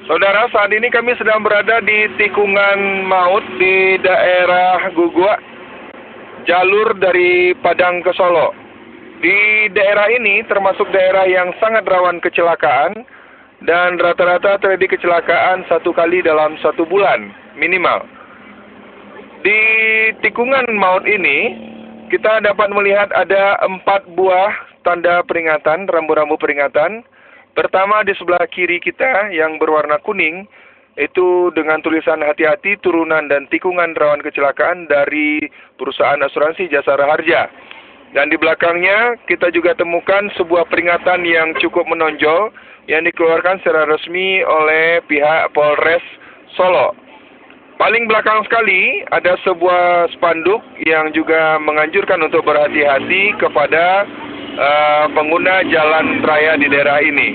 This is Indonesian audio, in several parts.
Saudara, saat ini kami sedang berada di tikungan maut di daerah Gugua, jalur dari Padang ke Solo. Di daerah ini termasuk daerah yang sangat rawan kecelakaan, dan rata-rata terjadi kecelakaan 1 kali dalam 1 bulan minimal. Di tikungan maut ini, kita dapat melihat ada 4 buah tanda peringatan, rambu-rambu peringatan. Pertama di sebelah kiri kita yang berwarna kuning, itu dengan tulisan hati-hati turunan dan tikungan rawan kecelakaan dari perusahaan asuransi Jasara Harja. Dan di belakangnya kita juga temukan sebuah peringatan yang cukup menonjol yang dikeluarkan secara resmi oleh pihak Polres Solo. Paling belakang sekali ada sebuah spanduk yang juga menganjurkan untuk berhati-hati kepada pengguna jalan raya di daerah ini.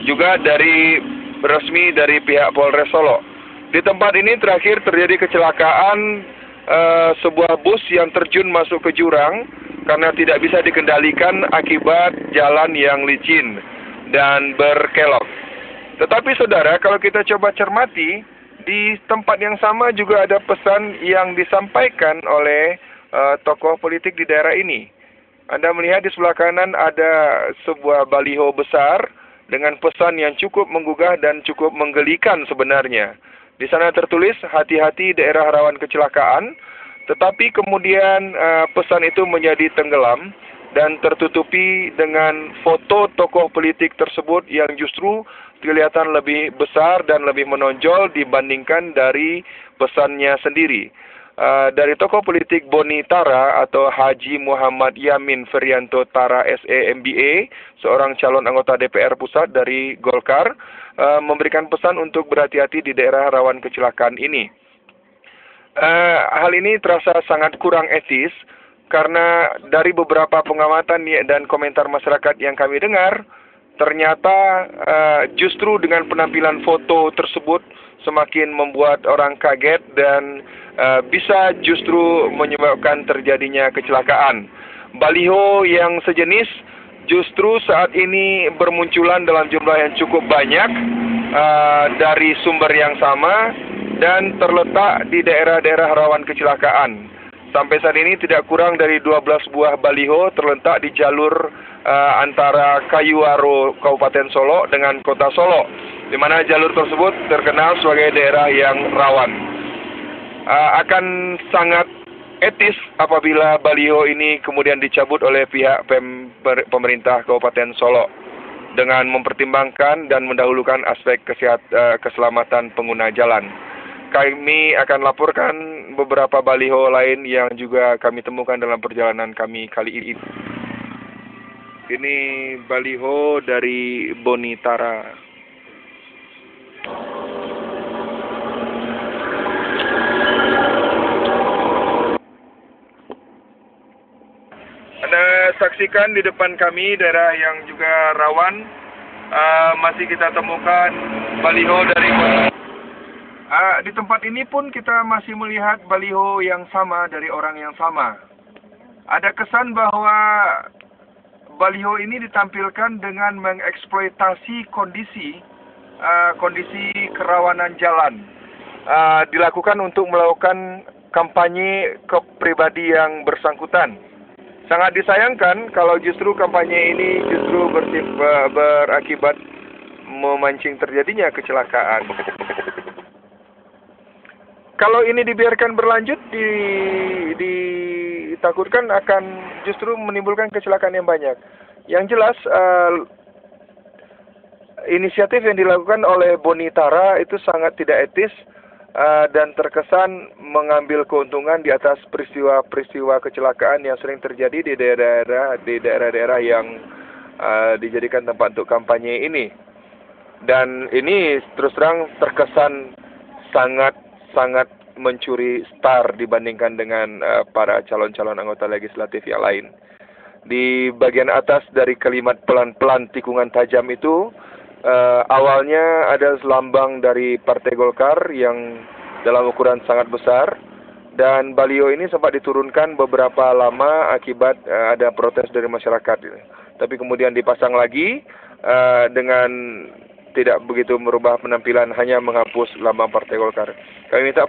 Juga dari resmi dari pihak Polres Solo. Di tempat ini terakhir terjadi kecelakaan sebuah bus yang terjun masuk ke jurang karena tidak bisa dikendalikan akibat jalan yang licin dan berkelok. Tetapi saudara, kalau kita coba cermati, di tempat yang sama juga ada pesan yang disampaikan oleh tokoh politik di daerah ini. Anda melihat di sebelah kanan ada sebuah baliho besar dengan pesan yang cukup menggugah dan cukup menggelikan sebenarnya. Di sana tertulis, hati-hati daerah rawan kecelakaan, tetapi kemudian pesan itu menjadi tenggelam dan tertutupi dengan foto tokoh politik tersebut yang justru kelihatan lebih besar dan lebih menonjol dibandingkan dari pesannya sendiri. Dari tokoh politik Boni Tara atau Haji Muhammad Yamin Ferianto Tara SE MBA, seorang calon anggota DPR Pusat dari Golkar, memberikan pesan untuk berhati-hati di daerah rawan kecelakaan ini. Hal ini terasa sangat kurang etis karena dari beberapa pengamatan dan komentar masyarakat yang kami dengar, ternyata justru dengan penampilan foto tersebut semakin membuat orang kaget dan bisa justru menyebabkan terjadinya kecelakaan. Baliho yang sejenis justru saat ini bermunculan dalam jumlah yang cukup banyak dari sumber yang sama dan terletak di daerah-daerah rawan kecelakaan. Sampai saat ini tidak kurang dari 12 buah baliho terletak di jalur antara Kayuaro Kabupaten Solo dengan Kota Solo, di mana jalur tersebut terkenal sebagai daerah yang rawan. Akan sangat etis apabila baliho ini kemudian dicabut oleh pihak pemerintah Kabupaten Solo dengan mempertimbangkan dan mendahulukan aspek keselamatan pengguna jalan. Kami akan laporkan beberapa baliho lain yang juga kami temukan dalam perjalanan kami kali ini. Ini baliho dari Boni Tara. Anda saksikan di depan kami daerah yang juga rawan, masih kita temukan baliho dari di tempat ini pun kita masih melihat baliho yang sama dari orang yang sama. Ada kesan bahwa baliho ini ditampilkan dengan mengeksploitasi kondisi kerawanan jalan. Dilakukan untuk melakukan kampanye ke pribadi yang bersangkutan. Sangat disayangkan kalau justru kampanye ini justru berakibat memancing terjadinya kecelakaan. Kalau ini dibiarkan berlanjut, ditakutkan akan justru menimbulkan kecelakaan yang banyak. Yang jelas, inisiatif yang dilakukan oleh Boni Tara itu sangat tidak etis dan terkesan mengambil keuntungan di atas peristiwa-peristiwa kecelakaan yang sering terjadi di daerah-daerah yang dijadikan tempat untuk kampanye ini. Dan ini terus terang terkesan sangat mencuri star dibandingkan dengan para calon-calon anggota legislatif yang lain. Di bagian atas dari kalimat pelan-pelan tikungan tajam itu, awalnya ada lambang dari Partai Golkar yang dalam ukuran sangat besar, dan baliho ini sempat diturunkan beberapa lama akibat ada protes dari masyarakat. Tapi kemudian dipasang lagi dengan tidak begitu merubah penampilan, hanya menghapus lambang Partai Golkar. Kami minta